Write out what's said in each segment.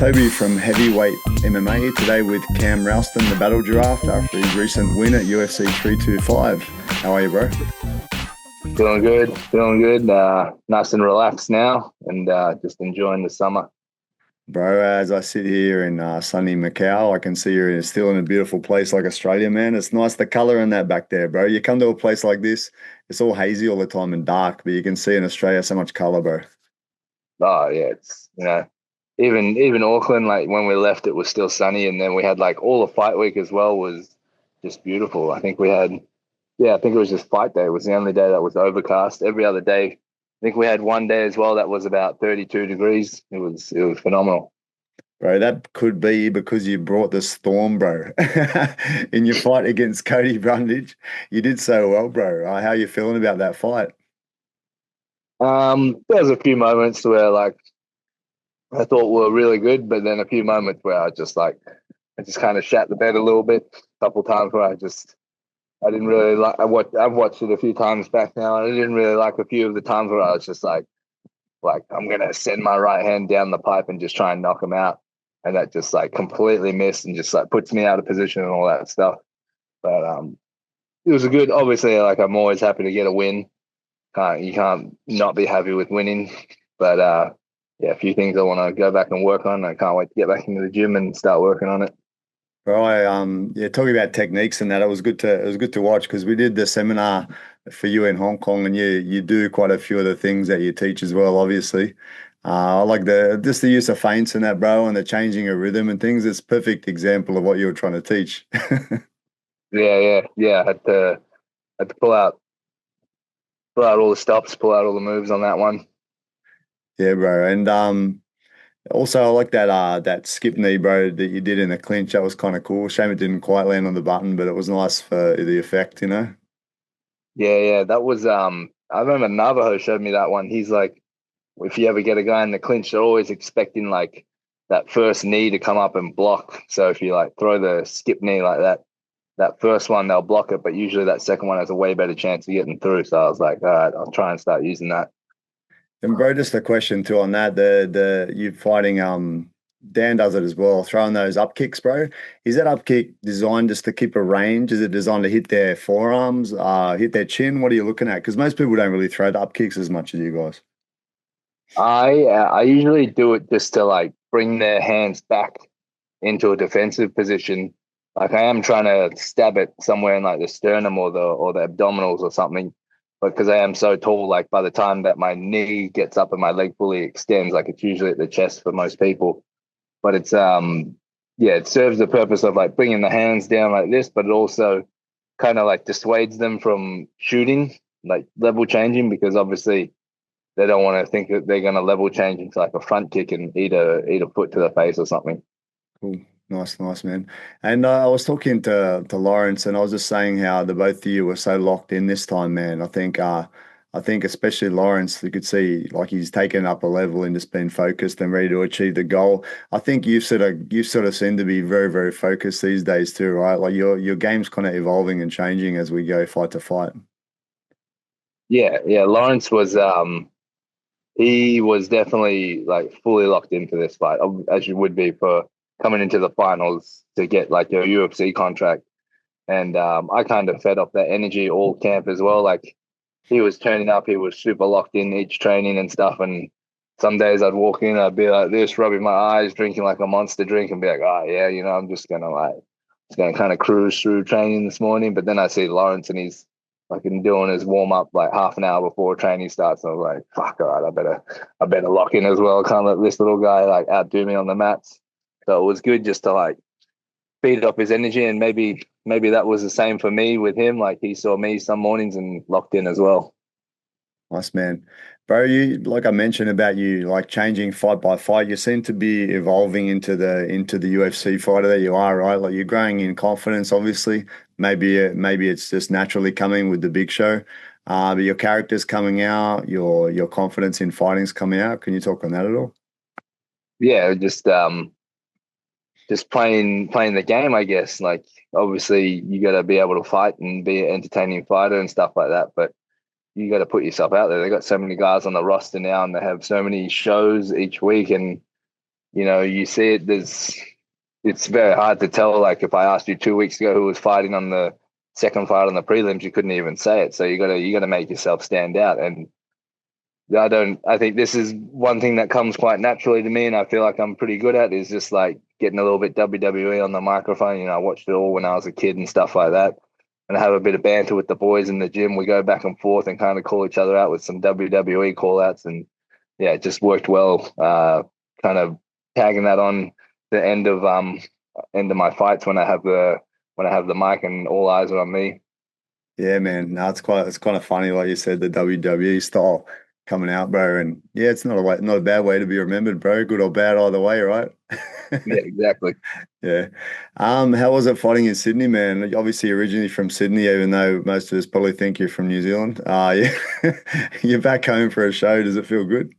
Toby from Heavyweight MMA today with Cam Rowston, the Battle Giraffe, after his recent win at UFC 325. How are you, bro? Doing good, doing good. Nice and relaxed now, and just enjoying the summer. Bro, as I sit here in sunny Macau, I can see you're still in a beautiful place like Australia, man. It's nice, the color in that back there, bro. You come to a place like this, it's all hazy all the time and dark, but you can see in Australia so much color, bro. Oh yeah, it's even Auckland. Like when we left, it was still sunny, and then we had like all the fight week as well was just beautiful. I think we had, I think it was just fight day. It was the only day that was overcast. Every other day, I think we had one day as well that was about 32 degrees. It was phenomenal. Bro, that could be because you brought the storm, bro. In your fight against Cody Brundage, you did so well, bro. How are you feeling about that fight? There was a few moments where like I thought were really good, but then a few moments where I just kind of shat the bed a little bit. A couple times where I didn't really like. I've watched it a few times back now, and I didn't really like a few of the times where I was just like I'm gonna send my right hand down the pipe and just try and knock him out, and that just like completely missed and just like puts me out of position and all that stuff. But it was a good. Obviously, like I'm always happy to get a win. You can't not be happy with winning, but yeah, a few things I want to go back and work on. I can't wait to get back into the gym and start working on it. Bro, yeah, talking about techniques and that, it was good to watch because we did the seminar for you in Hong Kong, and you do quite a few of the things that you teach as well, obviously. I like the use of feints and that, bro, and the changing of rhythm and things. It's a perfect example of what you were trying to teach. Yeah. I had to pull out all the stops, pull out all the moves on that one. Yeah, bro. And also I like that skip knee, bro, that you did in the clinch. That was kind of cool. Shame it didn't quite land on the button, but it was nice for the effect, you know? Yeah. That was I remember Navajo showed me that one. He's like, if you ever get a guy in the clinch, they're always expecting like that first knee to come up and block. So if you like throw the skip knee like that first one they'll block it, but usually that second one has a way better chance of getting through. So I was like, all right, I'll try and start using that. And bro, just a question too on that. The you fighting Dan does it as well, throwing those up kicks, bro. Is that up kick designed just to keep a range? Is it designed to hit their forearms, hit their chin? What are you looking at? Because most people don't really throw the up kicks as much as you guys. I usually do it just to like bring their hands back into a defensive position. Like I am trying to stab it somewhere in like the sternum or the abdominals or something. But because I am so tall, like by the time that my knee gets up and my leg fully extends, like it's usually at the chest for most people. But it's yeah, it serves the purpose of like bringing the hands down like this, but it also kind of like dissuades them from shooting, like level changing, because obviously they don't want to think that they're going to level change into like a front kick and eat a foot to the face or something. Cool. Nice, man. And I was talking to Lawrence, and I was just saying how the both of you were so locked in this time, man. I think especially Lawrence, you could see like he's taken up a level and just been focused and ready to achieve the goal. I think you sort of seem to be very, very focused these days too, right? Like your game's kind of evolving and changing as we go fight to fight. Yeah. Lawrence was he was definitely like fully locked into this fight, as you would be for coming into the finals to get like your UFC contract. And I kind of fed off that energy all camp as well. Like he was turning up, he was super locked in each training and stuff. And some days I'd walk in, I'd be like this, rubbing my eyes, drinking like a monster drink, and be like, oh yeah, I'm just gonna kind of cruise through training this morning. But then I see Lawrence and he's like doing his warm up like half an hour before training starts. And I was like, fuck, all right, I better lock in as well. Can't let this little guy like outdo me on the mats. So it was good just to like feed up his energy, and maybe that was the same for me with him. Like he saw me some mornings and locked in as well. Nice, man. Bro, you like I mentioned about you like changing fight by fight, you seem to be evolving into the UFC fighter that you are, right? Like you're growing in confidence, obviously. Maybe it's just naturally coming with the big show. But your character's coming out, your confidence in fighting's coming out. Can you talk on that at all? Yeah, just playing the game, I guess. Like obviously you got to be able to fight and be an entertaining fighter and stuff like that, but you got to put yourself out there. They got so many guys on the roster now, and they have so many shows each week, and you see it. It's very hard to tell. Like if I asked you 2 weeks ago who was fighting on the second fight on the prelims, you couldn't even say it. So you gotta make yourself stand out. And I think this is one thing that comes quite naturally to me, and I feel like I'm pretty good at is just like getting a little bit WWE on the microphone. I watched it all when I was a kid and stuff like that. And I have a bit of banter with the boys in the gym. We go back and forth and kind of call each other out with some WWE call outs. And yeah, it just worked well. Kind of tagging that on the end of my fights when I have the mic and all eyes are on me. Yeah, man. No, it's kind of funny, like you said, the WWE style coming out, bro. And yeah, it's not a bad way to be remembered, bro. Good or bad either way, right? Yeah, exactly. Yeah. How was it fighting in Sydney, man? Obviously originally from Sydney, even though most of us probably think you're from New Zealand. Yeah. You're back home for a show. Does it feel good?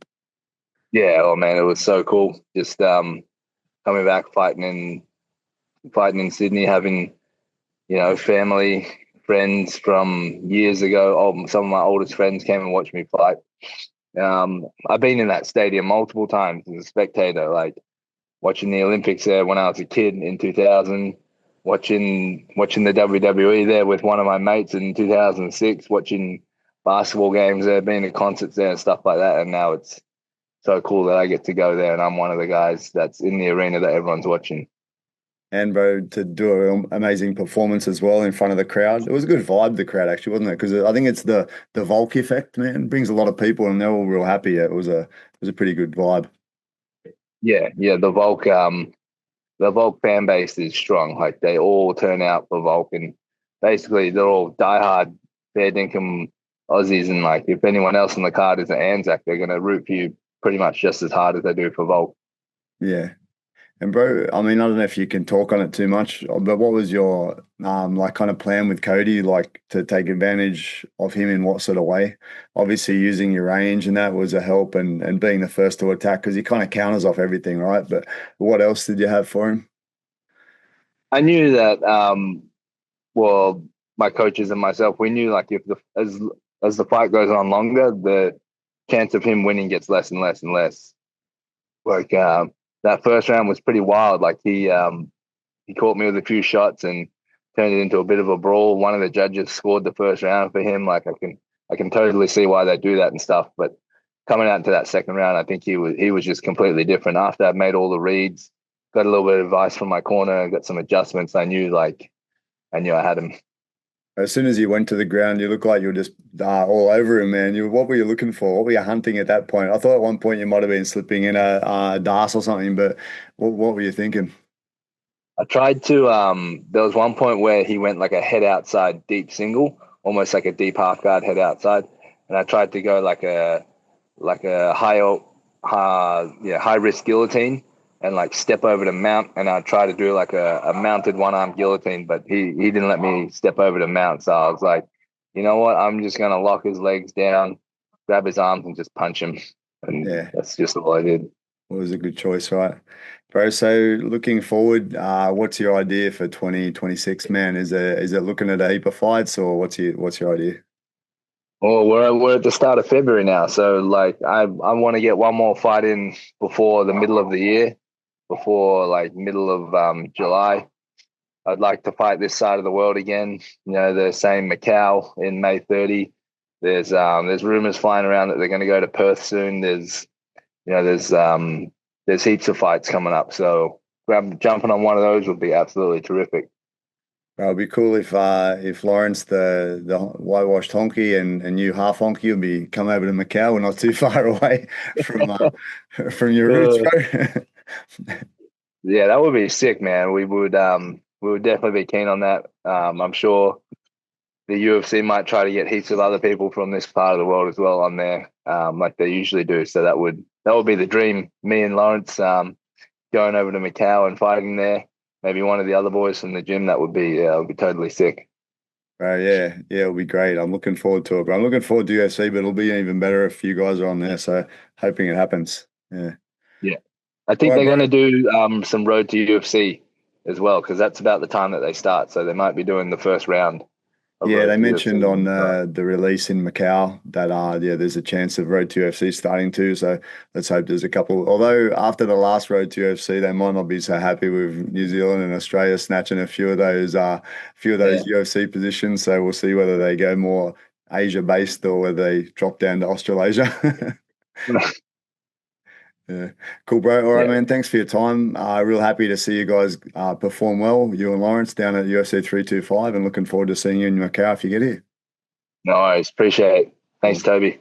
Yeah, oh man, it was so cool. Just coming back fighting in Sydney, having family, friends from years ago. Oh, some of my oldest friends came and watched me fight. I've been in that stadium multiple times as a spectator, like watching the Olympics there when I was a kid in 2000, watching the WWE there with one of my mates in 2006, watching basketball games there, being at concerts there and stuff like that. And now it's so cool that I get to go there and I'm one of the guys that's in the arena that everyone's watching. And bro, to do an amazing performance as well in front of the crowd. It was a good vibe, the crowd actually, wasn't it? Because I think it's the Volk effect, man. It brings a lot of people and they're all real happy. It was a pretty good vibe. Yeah, yeah. The Volk fan base is strong. Like they all turn out for Volk, and basically they're all diehard fair dinkum Aussies. And like if anyone else on the card is an Anzac, they're gonna root for you pretty much just as hard as they do for Volk. Yeah. And bro, I mean, I don't know if you can talk on it too much, but what was your like kind of plan with Cody, like to take advantage of him in what sort of way? Obviously, using your range and that was a help, and being the first to attack because he kind of counters off everything, right? But what else did you have for him? I knew that. Well, my coaches and myself, we knew like if as the fight goes on longer, the chance of him winning gets less and less and less. Like that first round was pretty wild. Like he caught me with a few shots and turned it into a bit of a brawl. One of the judges scored the first round for him. Like I can totally see why they do that and stuff. But coming out into that second round, I think he was just completely different. After I'd made all the reads, got a little bit of advice from my corner, got some adjustments. I knew I had him. As soon as you went to the ground, you looked like you were just all over him, man. What were you looking for? What were you hunting at that point? I thought at one point you might have been slipping in a DAS or something, but what were you thinking? I tried to. There was one point where he went like a head outside deep single, almost like a deep half guard head outside, and I tried to go like a high risk guillotine and like step over to mount, and I tried to do like a mounted one arm guillotine, but he didn't let me step over to mount, so I was like, you know what, I'm just gonna lock his legs down, grab his arms, and just punch him, and Yeah. that's just all I did. It was a good choice, right? Bro, so looking forward, what's your idea for 2026, man? Is it looking at a heap of fights or what's your idea? Well, we're at the start of February now, so like I want to get one more fight in before the middle of the year, before like middle of July. I'd like to fight this side of the world again. They're saying Macau in May 30. There's rumors flying around that they're going to go to Perth soon. There's heaps of fights coming up, so jumping on one of those would be absolutely terrific. It'd be cool if Lawrence the whitewashed honky and you half honky would be come over to Macau. We're not too far away from from your roots, Uh, bro. yeah, that would be sick, man. We would definitely be keen on that. I'm sure the UFC might try to get heaps of other people from this part of the world as well on there, like they usually do. So that would be the dream. Me and Lawrence going over to Macau and fighting there. Maybe one of the other boys from the gym. That would be totally sick. Right, yeah, it'll be great. I'm looking forward to it, bro. I'm looking forward to UFC, but it'll be even better if you guys are on there. So hoping it happens. Yeah. Yeah, I All think right, they're bro. going to do some road to UFC as well because that's about the time that they start. So they might be doing the first round. of Yeah, Road they to mentioned UFC. on So, the release in Macau that yeah, there's a chance of Road to UFC starting too. So let's hope there's a couple. Although after the last Road to UFC, they might not be so happy with New Zealand and Australia snatching a few of those yeah. UFC positions. So we'll see whether they go more Asia based or whether they drop down to Australasia. Yeah, cool, bro. All right, Yeah. man. Thanks for your time. Real happy to see you guys perform well, you and Lawrence down at UFC 325, and looking forward to seeing you in Macau if you get here. No worries. Appreciate it. Thanks, Cool. Toby.